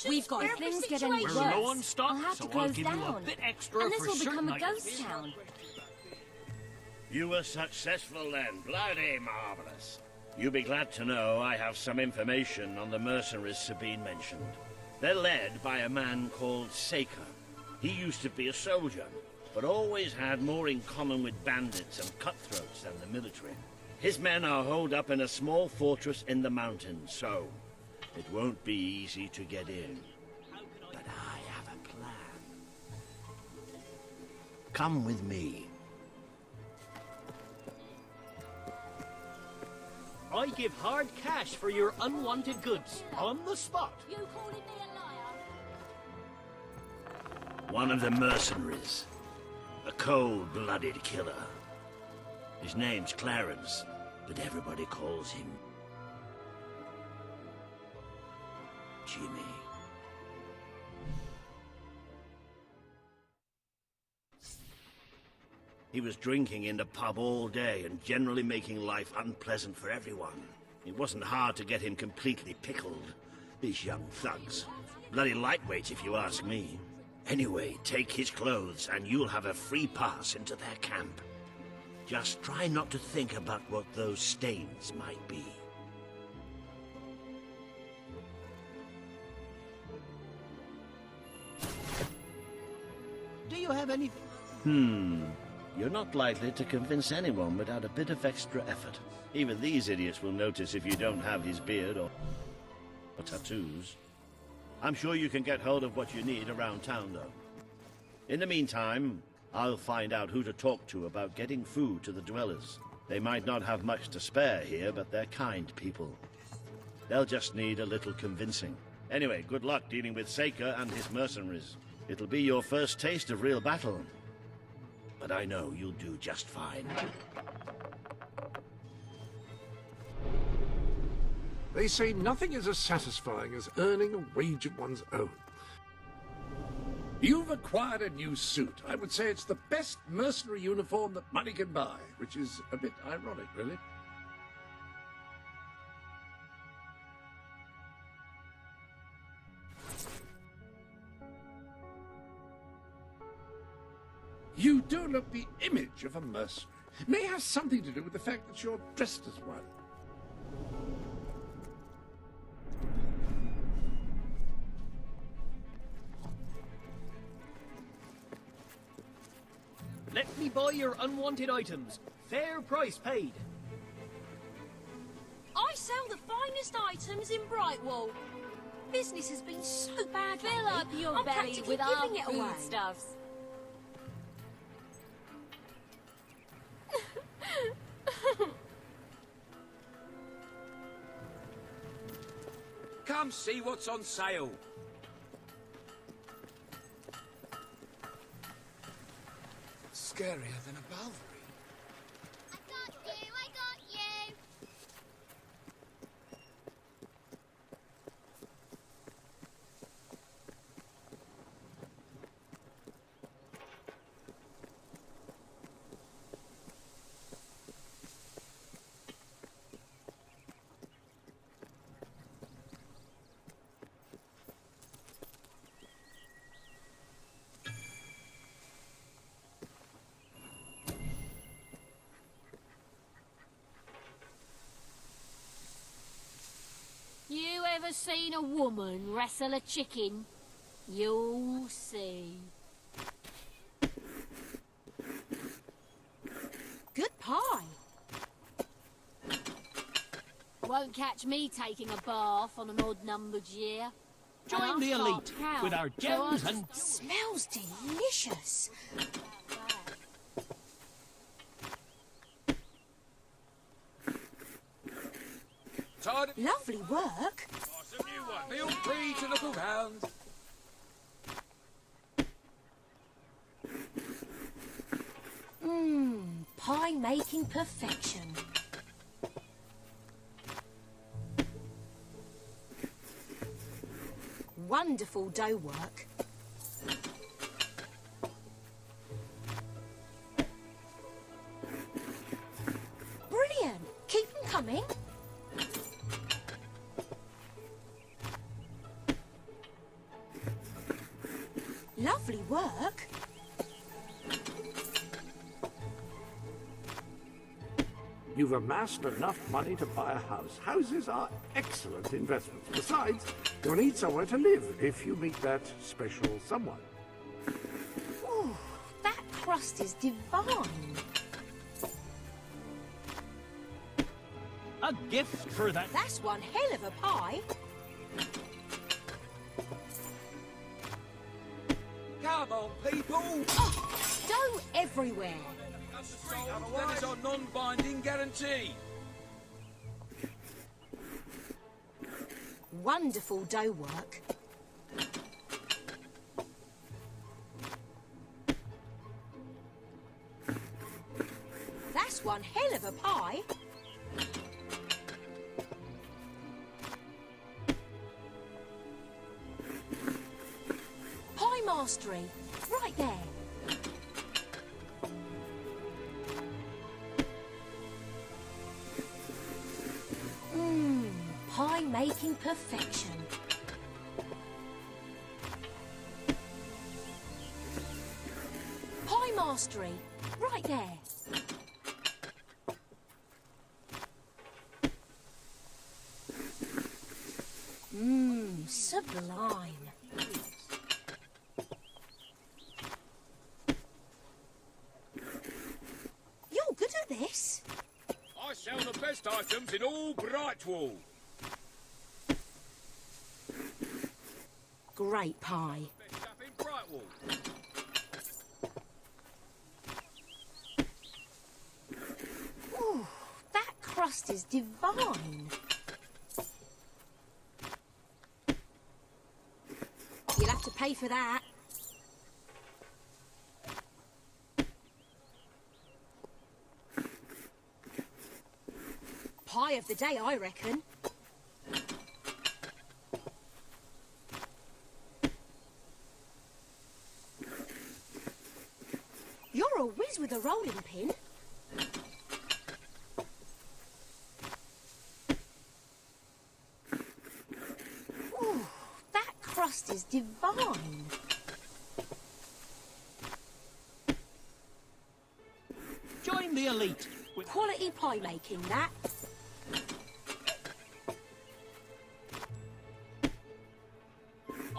We've got if things get any worse, We're low on stock, I'll have so to close I'll give down. you a bit extra and this for will become certain a items. ghost town. You were successful then. Bloody marvelous. You'll be glad to know I have some information on the mercenaries Sabine mentioned. They're led by a man called Сэйкер. He used to be a soldier, but always had more in common with bandits and cutthroats than the military. His men are holed up in a small fortress in the mountains, so it won't be easy to get in. But I have a plan. Come with me. I give hard cash for your unwanted goods, on the spot. You calling me a liar? One of the mercenaries. A cold-blooded killer. His name's Clarence, but everybody calls him Jimmy. He was drinking in the pub all day and generally making life unpleasant for everyone. It wasn't hard to get him completely pickled. These young thugs. Bloody lightweight, if you ask me. Anyway, take his clothes and you'll have a free pass into their camp. Just try not to think about what those stains might be. Do you have any... You're not likely to convince anyone without a bit of extra effort. Even these idiots will notice if you don't have his beard or tattoos. I'm sure you can get hold of what you need around town, though. In the meantime, I'll find out who to talk to about getting food to the dwellers. They might not have much to spare here, but they're kind people. They'll just need a little convincing. Anyway, good luck dealing with Сэйкер and his mercenaries. It'll be your first taste of real battle. But I know you'll do just fine. They say nothing is as satisfying as earning a wage of one's own. You've acquired a new suit. I would say it's the best mercenary uniform that money can buy, which is a bit ironic, really. You do look the image of a mercenary. May have something to do with the fact that you're dressed as one. Let me buy your unwanted items. Fair price paid. I sell the finest items in Brightwall. Business has been so bad Fill lately, up your I'm belly practically with our giving it away. foodstuffs. Come see what's on sale. Scarier than a Balvary. I got you! You ever seen a woman wrestle a chicken? You'll see. Good pie. Won't catch me taking a bath on an odd-numbered year. Join the elite with our gems and... Smells delicious. Tired of... Lovely work. What's a new one? Feel free to look around. Pie making perfection. Wonderful dough work. Brilliant. Keep them coming. Lovely work. You've amassed enough money to buy a house. Houses are excellent investments. Besides, you'll need somewhere to live if you meet that special someone. Ooh, that crust is divine. A gift for that. That's one hell of a pie. Come on, people! Oh, dough everywhere. That is our non-binding guarantee. Wonderful dough work. That's one hell of a pie. Pie mastery, right there. Pie making perfection. Pie mastery, right there. Sublime. You're good at this. I sell the best items in all Brightwall. Great pie. Best stuff in Brightwall. Ooh, that crust is divine. You'll have to pay for that. Pie of the day, I reckon. You're a whiz with a rolling pin. Ooh, that crust is divine. Join the elite. Quality pie making, that.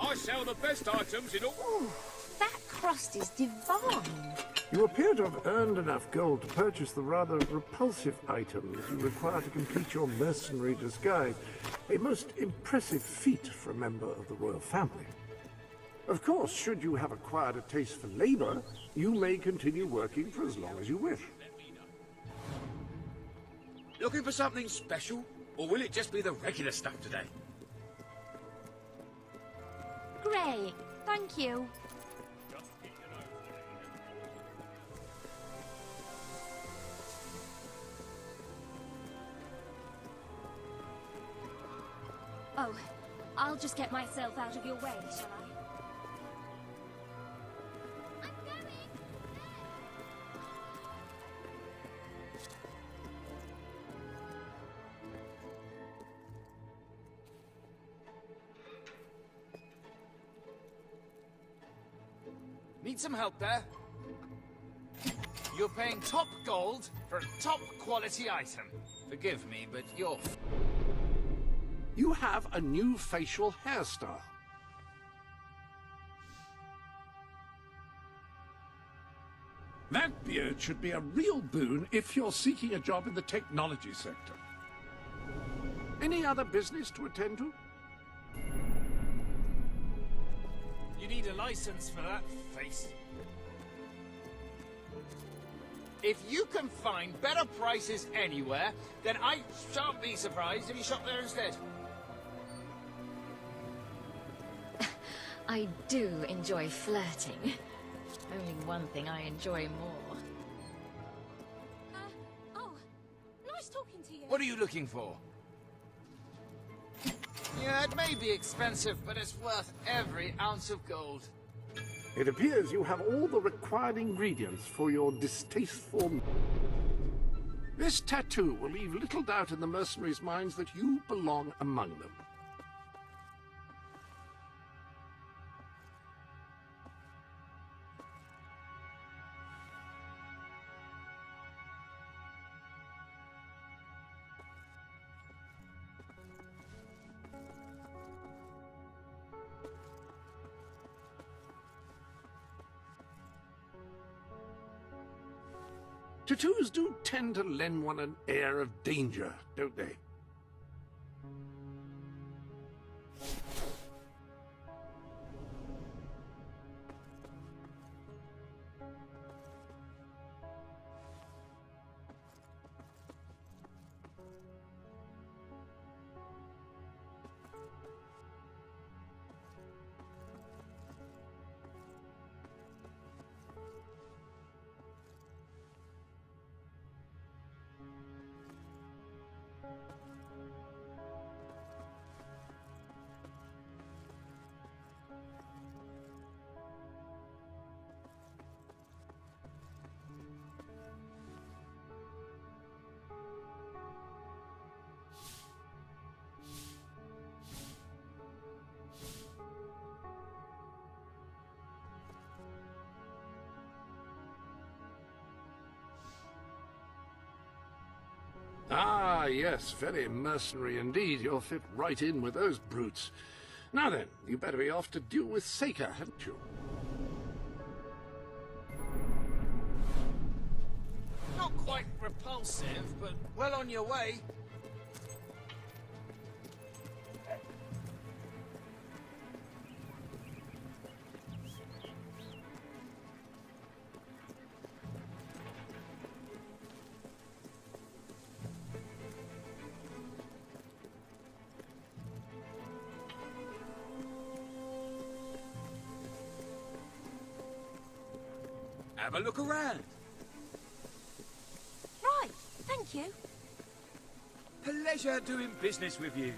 I sell the best items in all... Ooh, that crust is divine. You appear to have earned enough gold to purchase the rather repulsive items you require to complete your mercenary disguise. A most impressive feat for a member of the royal family. Of course, should you have acquired a taste for labor, you may continue working for as long as you wish. Looking for something special? Or will it just be the regular stuff today? Great, thank you. Oh, I'll just get myself out of your way, shall I? I'm going. Need some help there? You're paying top gold for a top quality item. Forgive me, but you're... You have a new facial hairstyle. That beard should be a real boon if you're seeking a job in the technology sector. Any other business to attend to? You need a license for that face. If you can find better prices anywhere, then I shan't be surprised if you shop there instead. I do enjoy flirting. Only one thing I enjoy more. Oh, nice talking to you. What are you looking for? Yeah, it may be expensive, but it's worth every ounce of gold. It appears you have all the required ingredients for your distasteful... This tattoo will leave little doubt in the mercenaries' minds that you belong among them. Tattoos do tend to lend one an air of danger, don't they? Ah, yes, very mercenary indeed. You'll fit right in with those brutes. Now then, you better be off to deal with Сэйкер, haven't you? Not quite repulsive, but well on your way. Have a look around. Right, thank you. Pleasure doing business with you.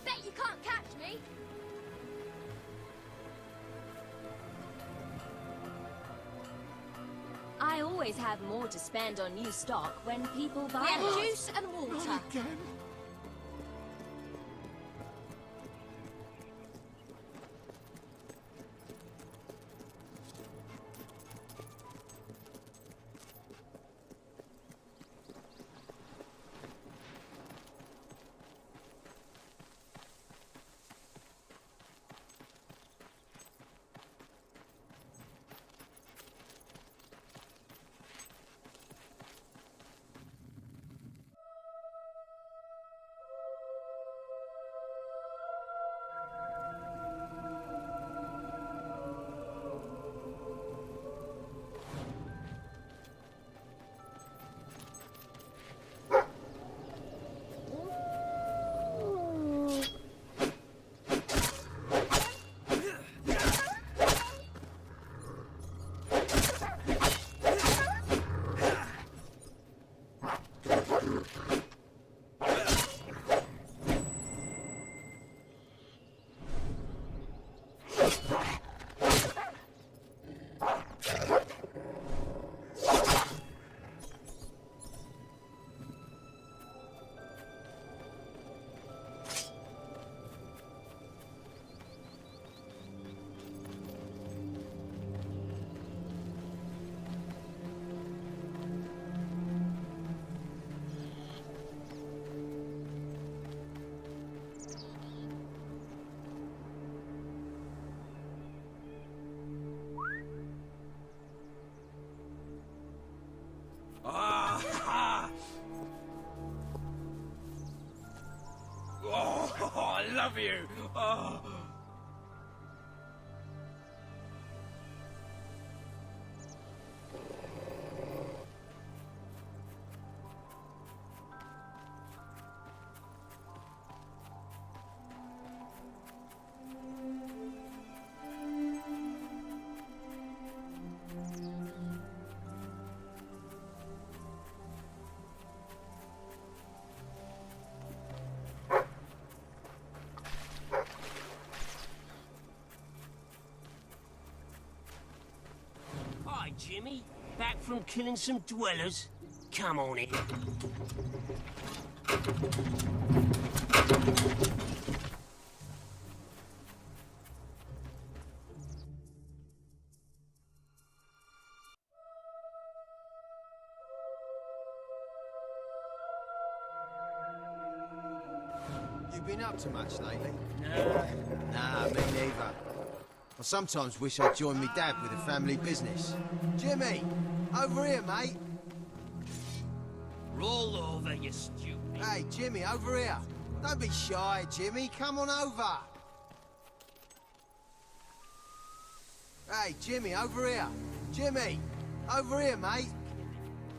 Bet you can't catch me. I always have more to spend on new stock when people buy Yeah, it. juice and water. Not again. Oh, I love you. Oh. Jimmy? Back from killing some dwellers? Come on in. You been up to much lately? Nah, me neither. I sometimes wish I'd joined me dad with a family business. Jimmy! Over here, mate! Roll over, you stupid. Hey, Jimmy, over here! Don't be shy, Jimmy. Come on over! Hey, Jimmy, over here! Jimmy! Over here, mate!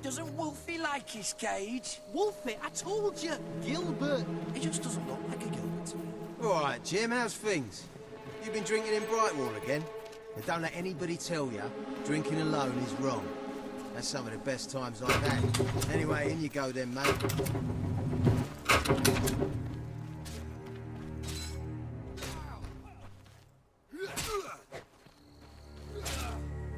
Doesn't Wolfie like his cage? Wolfie, I told you! Gilbert! He just doesn't look like a Gilbert to me. Alright, Jim, how's things? You been drinking in Brightwall again? And don't let anybody tell you drinking alone is wrong. That's some of the best times I've had. Anyway, in you go then, mate.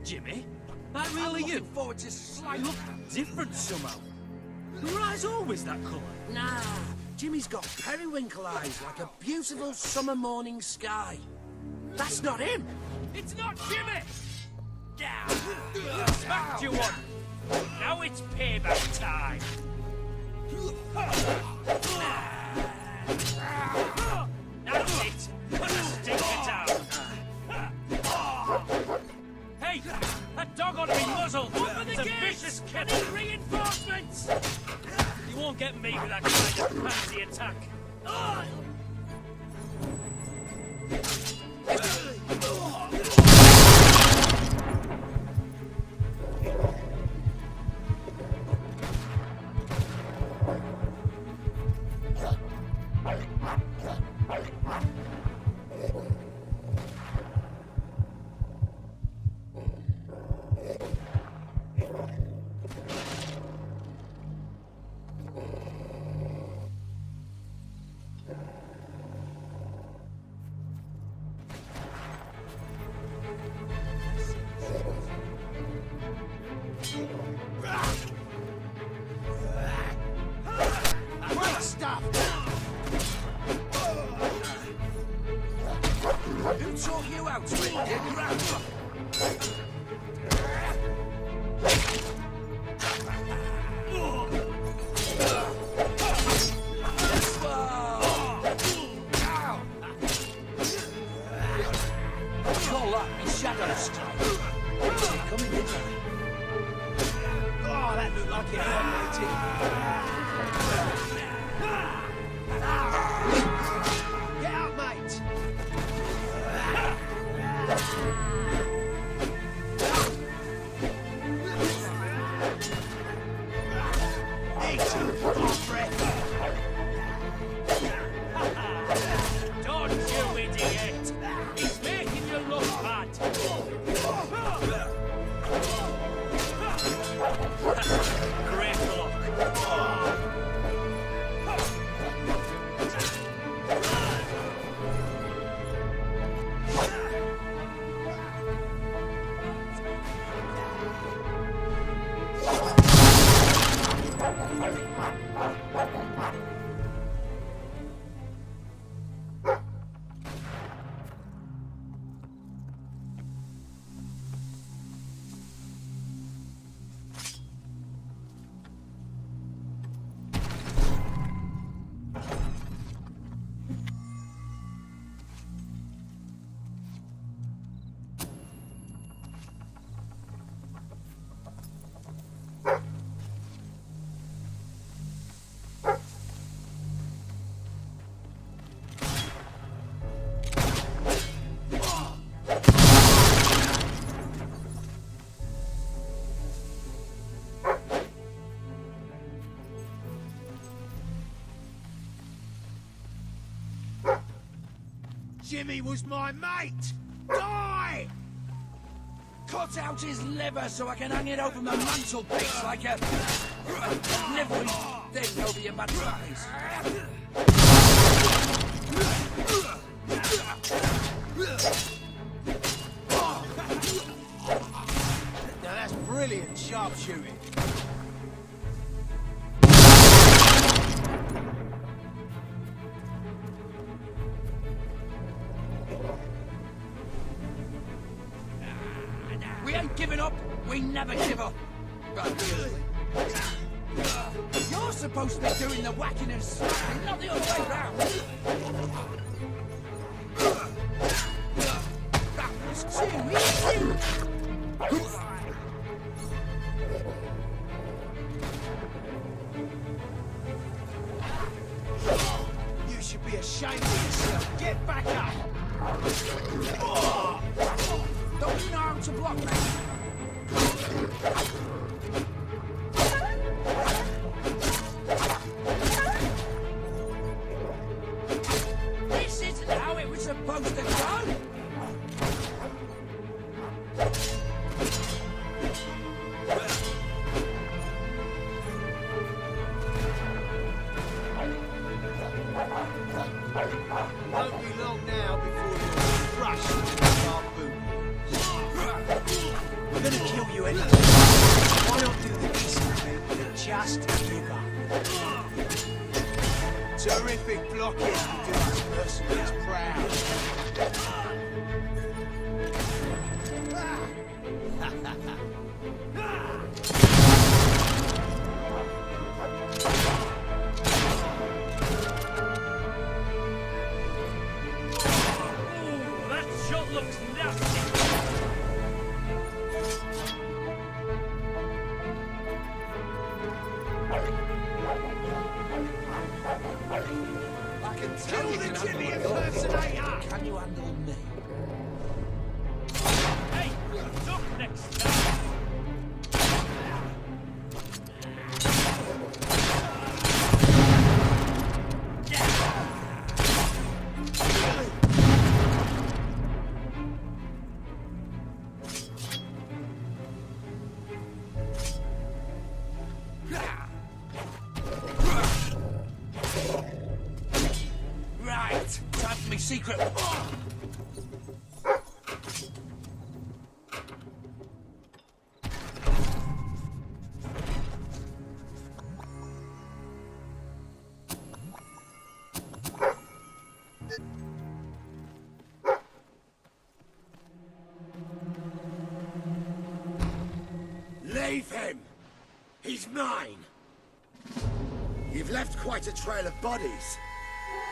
Jimmy? That really you? Forward to slightly look different somehow. Your eyes always that colour? Nah, Jimmy's got periwinkle eyes like a beautiful summer morning sky. That's not him! It's not Jimmy! Smacked you one! Now it's payback time! That's it! Put the stinker down! Hey! That dog ought to be muzzled! It's a vicious kid! Reinforcements! You won't get me with that kind of fancy attack! Who taught you how to eat your grandpa? Call that me shadow strike. Where's he coming in? Oh, that looked like it hurt, Get out, mate! Don't you idiot! He's making you look bad! Great luck! Jimmy was my mate! Die! Cut out his liver so I can hang it over my mantelpiece like a livery thing over your mantelpiece. Now that's sharpshooting. We ain't giving up. We never give up. You're supposed to be doing the whacking and slapping, not the other way round. That was too easy. You should be ashamed of yourself. Get back up. Don't you know how to block me? This isn't how it was supposed to go. Won't be long now before you're crushed with our boot. We're gonna kill you anyway. Why not do the decent thing and just give up? Terrific blocking will do us mercenaries proud. That shot looks nasty. I can tell you can handle a gun. Can you handle me? Hey, duck next time. Right, time for me secret. Leave him! He's mine! You've left quite a trail of bodies.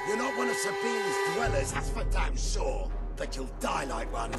You're not one of Sabine's dwellers, that's for damn sure. But you'll die like one.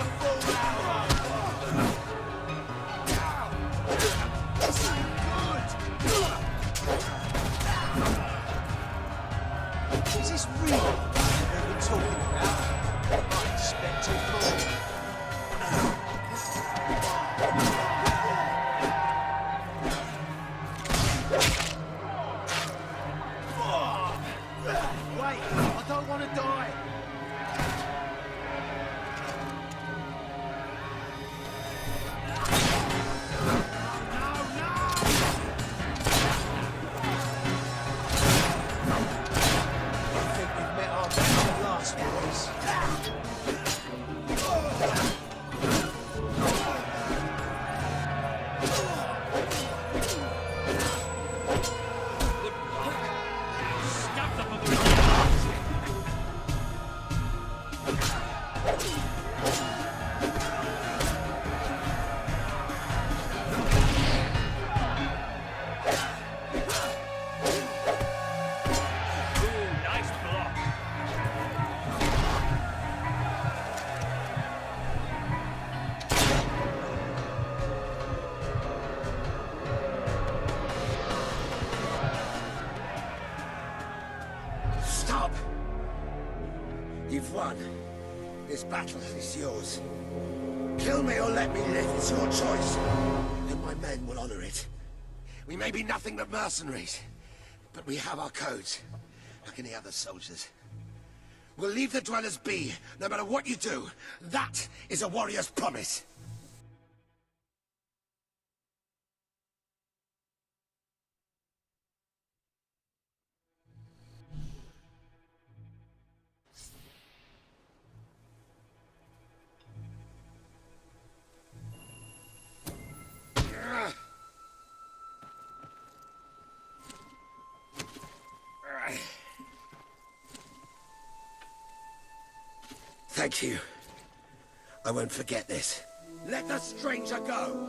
gonna fall out. This ain't good. Is this real? What we're talking about? I expected more. Wait, I don't want to die. Stop! You've won. This battle is yours. Kill me or let me live, it's your choice. And my men will honor it. We may be nothing but mercenaries, but we have our codes, like any other soldiers. We'll leave the dwellers be, no matter what you do. That is a warrior's promise. Thank you. I won't forget this. Let the stranger go!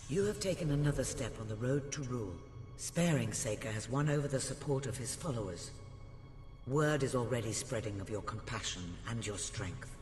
You have taken another step on the road to rule. Sparing Сэйкер has won over the support of his followers. Word is already spreading of your compassion and your strength.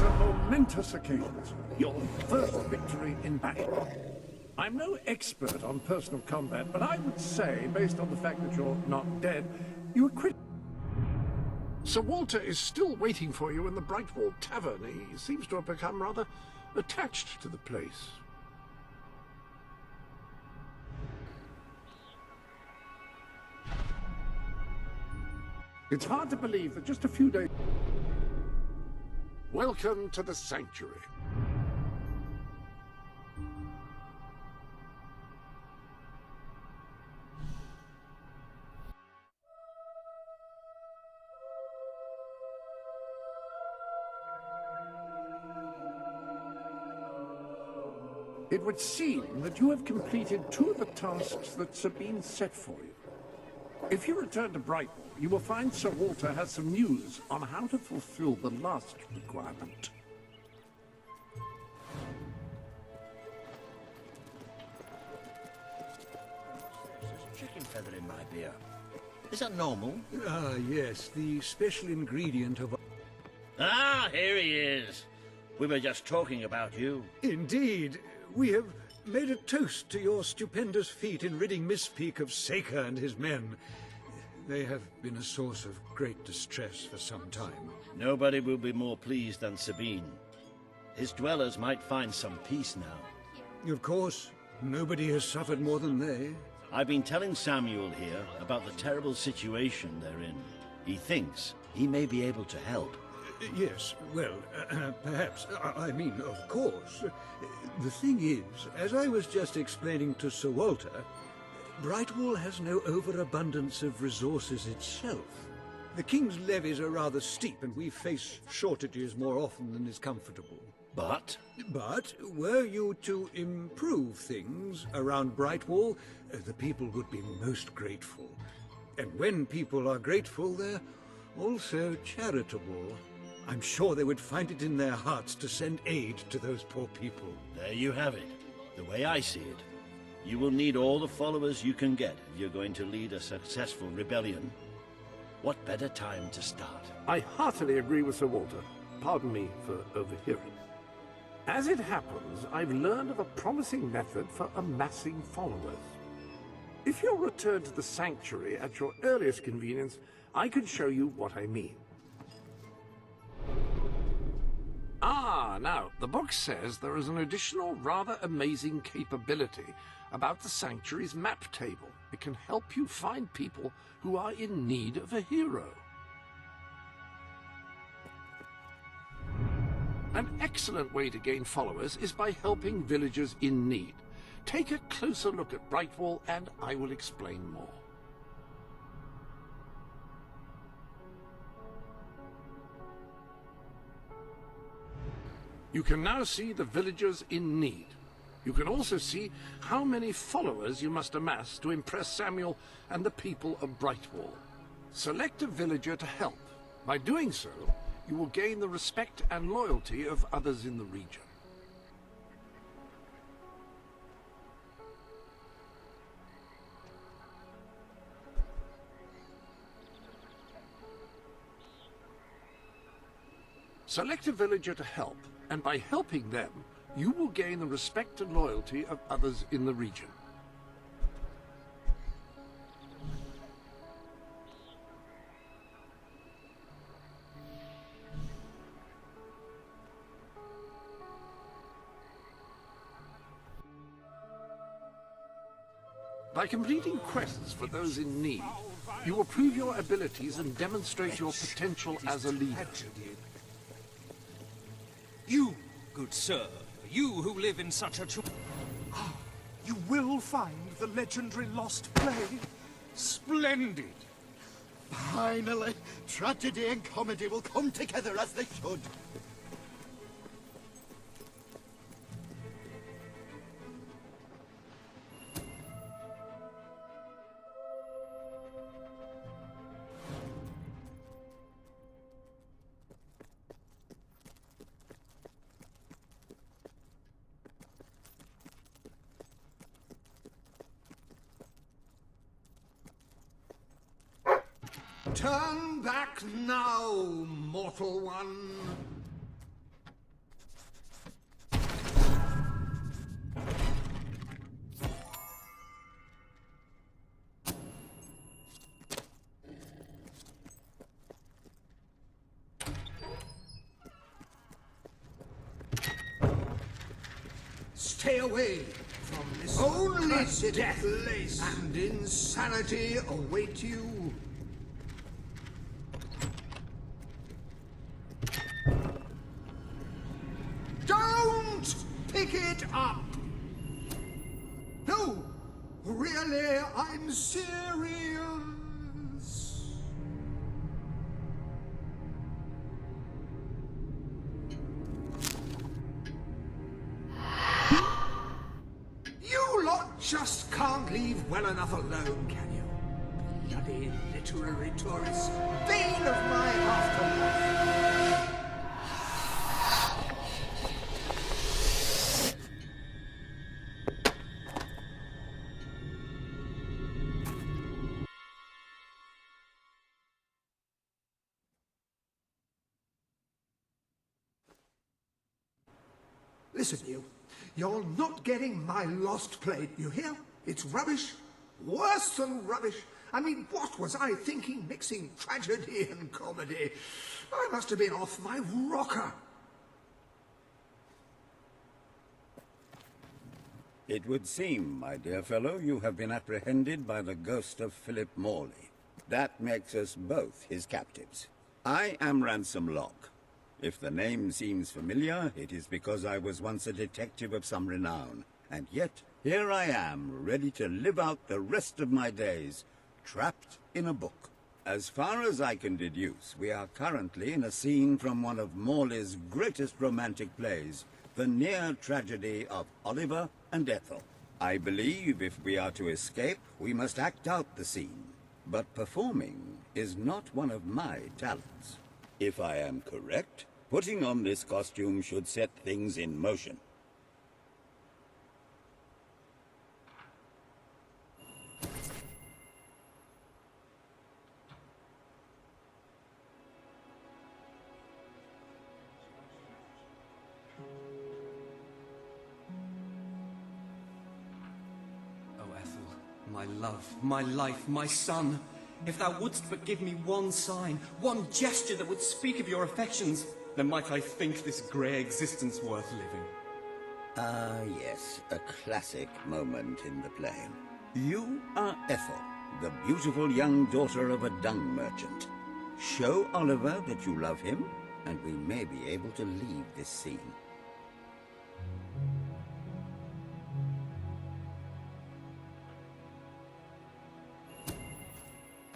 a momentous occasion. Your first victory in battle. I'm no expert on personal combat, but I would say, based on the fact that you're not dead, you acquitted. Sir Walter is still waiting for you in the Brightwall Tavern. He seems to have become rather attached to the place. It's hard to believe that just a few days... Welcome to the Sanctuary. It would seem that you have completed 2 of the tasks that Sabine set for you. If you return to Brightwall, you will find Sir Walter has some news on how to fulfill the last requirement. There's a chicken feather in my beer. Is that normal? Ah, yes, the special ingredient of... Ah, here he is. We were just talking about you. Indeed. We have made a toast to your stupendous feat in ridding Miss Peak of Сэйкер and his men. They have been a source of great distress for some time. Nobody will be more pleased than Sabine. His dwellers might find some peace now. Of course, nobody has suffered more than they. I've been telling Samuel here about the terrible situation they're in. He thinks he may be able to help. Yes, well, perhaps. I mean, of course. The thing is, as I was just explaining to Sir Walter, Brightwall has no overabundance of resources itself. The King's levies are rather steep, and we face shortages more often than is comfortable. But, were you to improve things around Brightwall, the people would be most grateful. And when people are grateful, they're also charitable. I'm sure they would find it in their hearts to send aid to those poor people. There you have it. The way I see it. You will need all the followers you can get if you're going to lead a successful rebellion. What better time to start? I heartily agree with Sir Walter. Pardon me for overhearing. As it happens, I've learned of a promising method for amassing followers. If you'll return to the Sanctuary at your earliest convenience, I can show you what I mean. Now, the book says there is an additional rather amazing capability about the Sanctuary's map table. It can help you find people who are in need of a hero. An excellent way to gain followers is by helping villagers in need. Take a closer look at Brightwall and I will explain more. You can now see the villagers in need. You can also see how many followers you must amass to impress Samuel and the people of Brightwall. Select a villager to help. By doing so, you will gain the respect and loyalty of others in the region. Select a villager to help, and by helping them, you will gain the respect and loyalty of others in the region. By completing quests for those in need, you will prove your abilities and demonstrate your potential as a leader. You, good sir, you who live in such a... You will find the legendary lost play. Splendid! Finally, tragedy and comedy will come together as they should. Turn back now, mortal one. stay away from this Only death place and insanity await you. Don't pick it up! No, really, I'm serious. You lot just can't leave well enough alone, can you? Bloody literary tourists. Bane of my afterlife. Listen, you're not getting my lost plate, you hear? It's rubbish. Worse than rubbish. I mean, what was I thinking mixing tragedy and comedy? I must have been off my rocker. It would seem, my dear fellow, you have been apprehended by the ghost of Philip Morley. That makes us both his captives. I am Ransom Locke. If the name seems familiar, it is because I was once a detective of some renown. And yet, here I am, ready to live out the rest of my days, trapped in a book. As far as I can deduce, we are currently in a scene from one of Morley's greatest romantic plays, the near tragedy of Oliver and Ethel. I believe if we are to escape, we must act out the scene. But performing is not one of my talents. If I am correct, putting on this costume should set things in motion. Oh, Ethel, my love, my life, my son. If thou wouldst but give me one sign, one gesture that would speak of your affections, then might I think this grey existence worth living. Ah, yes, a classic moment in the play. You are Ethel, the beautiful young daughter of a dung merchant. Show Oliver that you love him, and we may be able to leave this scene.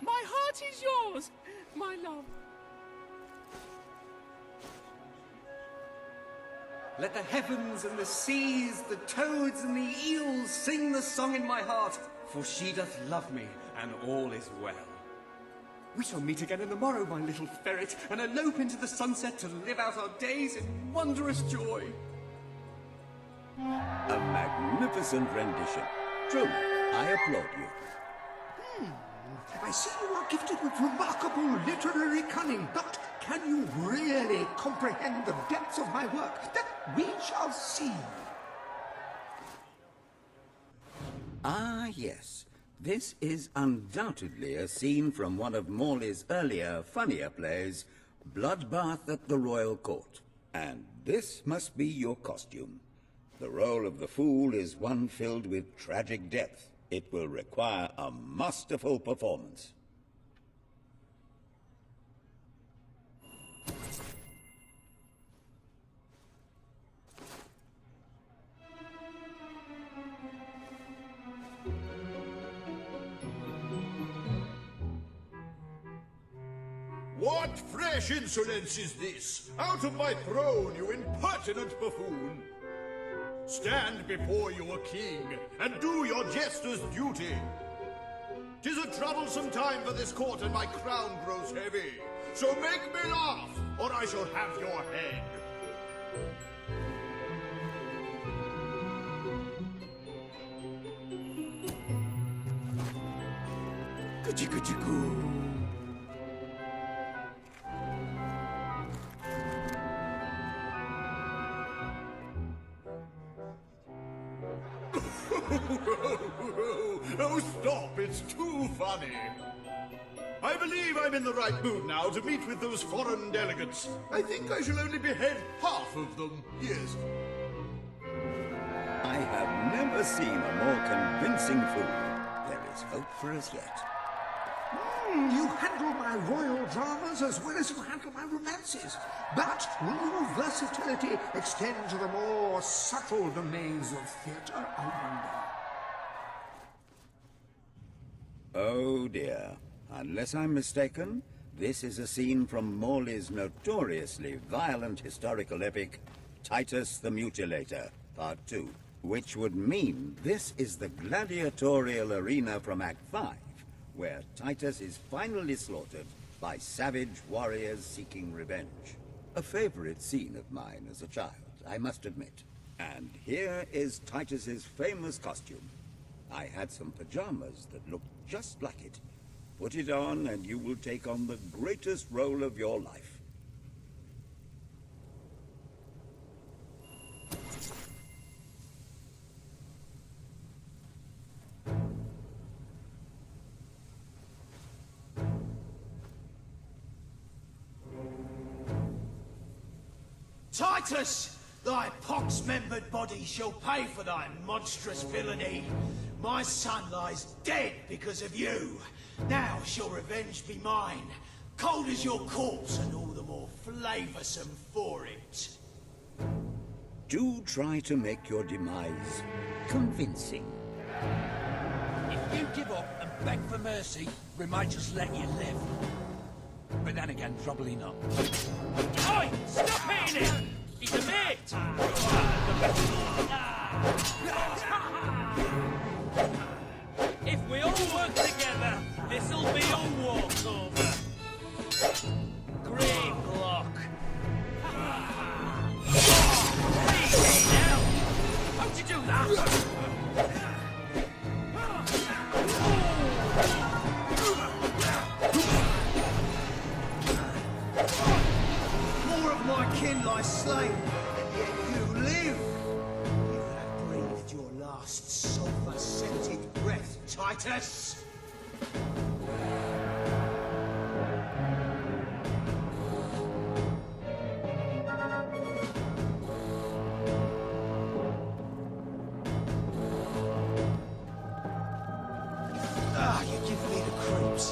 My heart is yours, my love. Let the heavens and the seas, the toads and the eels sing the song in my heart, for she doth love me, and all is well. We shall meet again in the morrow, my little ferret, and elope into the sunset to live out our days in wondrous joy. A magnificent rendition. Truly, I applaud you. I see you are gifted with remarkable literary cunning, but can you really comprehend the depths of my work? That we shall see. Ah, yes. This is undoubtedly a scene from one of Morley's earlier, funnier plays, Bloodbath at the Royal Court. And this must be your costume. The role of the fool is one filled with tragic depth. It will require a masterful performance. What fresh insolence is this? Out of my throne, you impertinent buffoon! Stand before your king, and do your jester's duty. 'Tis a troublesome time for this court, and my crown grows heavy. So make me laugh, or I shall have your head. Kuchi-kuchi-goo. Oh, stop, it's too funny. I believe I'm in the right mood now to meet with those foreign delegates. I think I shall only behead half of them, yes. I I have never seen a more convincing fool. There is hope for us yet. You handle my royal dramas as well as you handle my romances. But will your versatility extend to the more subtle domains of theatre, I wonder? Oh dear. Unless I'm mistaken, this is a scene from Morley's notoriously violent historical epic, Titus the Mutilator, Part 2. Which would mean this is the gladiatorial arena from Act 5, where Titus is finally slaughtered by savage warriors seeking revenge. A favorite scene of mine as a child, I must admit. And here is Titus's famous costume. I had some pajamas that looked just like it. Put it on and you will take on the greatest role of your life. Titus, thy pox-membered body shall pay for thy monstrous villainy. My son lies dead because of you. Now shall revenge be mine, cold as your corpse and all the more flavoursome for it. Do try to make your demise convincing. If you give up and beg for mercy, we might just let you live. But then again, probably not. Oi! Stop hitting him! He's a mate! If we all work together, this'll be a walkover. Green block. Hey, now! How'd you do that? My kin lies slain, and yet you live. You have breathed your last sulphur-scented breath, Titus. Ah, you give me the creeps.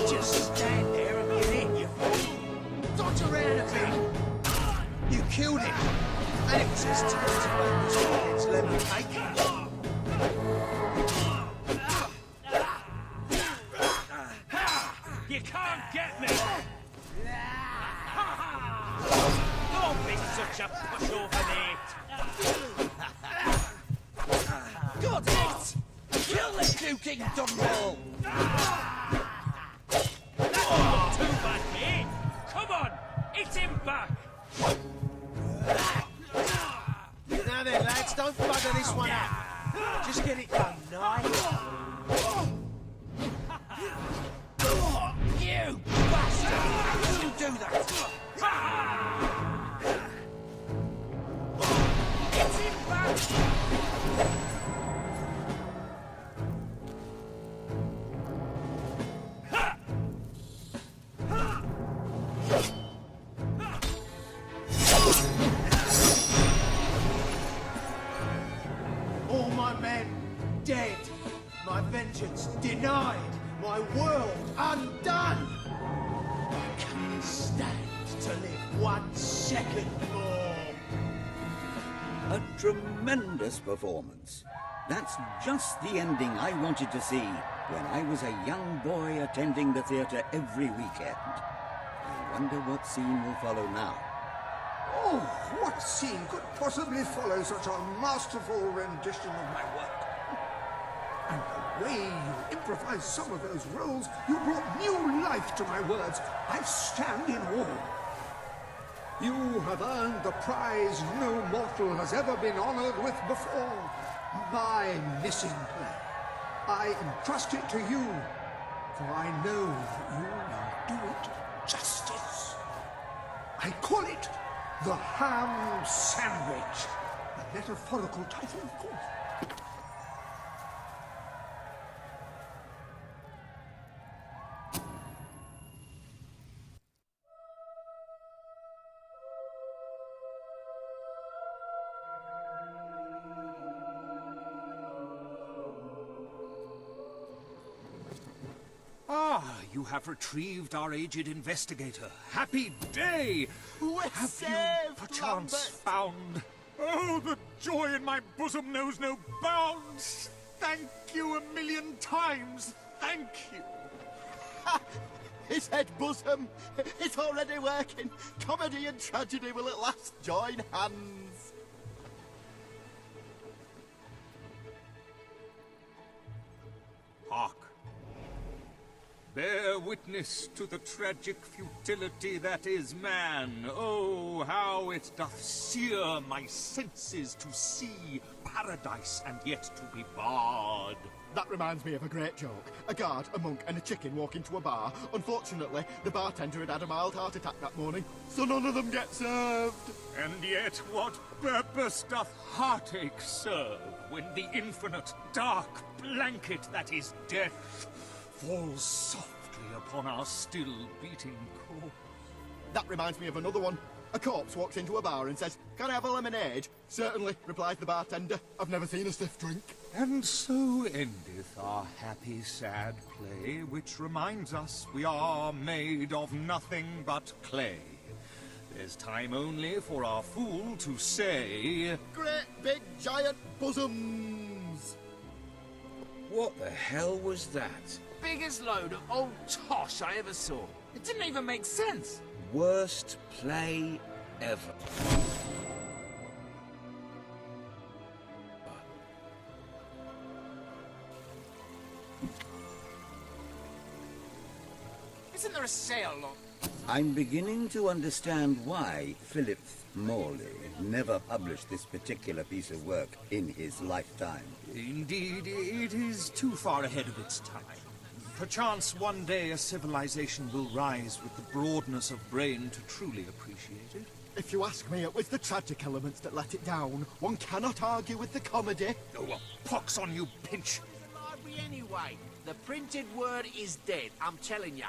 Just stand there and get in, you fool. Dodge around a bit. You killed him. And it was his turn to make this man's lemon cake. You can't get me! Don't be such a pushover, mate! Good hit! Kill the shooting dumbbell! Not too bad, mate! Come on! Hit him back! Now then, lads, don't bugger this one up. Just get it done, nice. You bastard! How did you do that? Hit him back! All my men dead, my vengeance denied, my world undone. I can't stand to live 1 second more. A tremendous performance. That's just the ending I wanted to see when I was a young boy attending the theatre every weekend. I wonder what scene will follow now. Oh, what scene could possibly follow such a masterful rendition of my work? And the way you improvised some of those roles, you brought new life to my words. I stand in awe. You have earned the prize no mortal has ever been honored with before. My missing play. I entrust it to you, for I know that you will do it justice. I call it The Ham Sandwich. A metaphorical title, of course. Ah, you have retrieved our aged investigator. Happy day! We're have saved, you perchance Lambert. found... Oh, the joy in my bosom knows no bounds! Thank you a million times! Thank you! His head bosom! It's already working! Comedy and tragedy will at last join hands! Hark! Bear witness to the tragic futility that is man. Oh, how it doth sear my senses to see paradise and yet to be barred. That reminds me of a great joke. A guard, a monk, and a chicken walk into a bar. Unfortunately, the bartender had had a mild heart attack that morning, so none of them get served. And yet what purpose doth heartache serve when the infinite dark blanket that is death falls softly upon our still beating corpse? That reminds me of another one. A corpse walks into a bar and says, "Can I have a lemonade?" "Certainly," replies the bartender. "I've never seen a stiff drink." And so endeth our happy sad play, which reminds us we are made of nothing but clay. There's time only for our fool to say... Great big giant bosoms! What the hell was that? Biggest load of old tosh I ever saw. It didn't even make sense. Worst play ever. Isn't there a sale on? I'm beginning to understand why Philip Morley never published this particular piece of work in his lifetime. Indeed, it is too far ahead of its time. Perchance one day a civilization will rise with the broadness of brain to truly appreciate it. If you ask me, it was the tragic elements that let it down. One cannot argue with the comedy. Oh, well, pox on you, Pinch. Library anyway. The printed word is dead, I'm telling ya.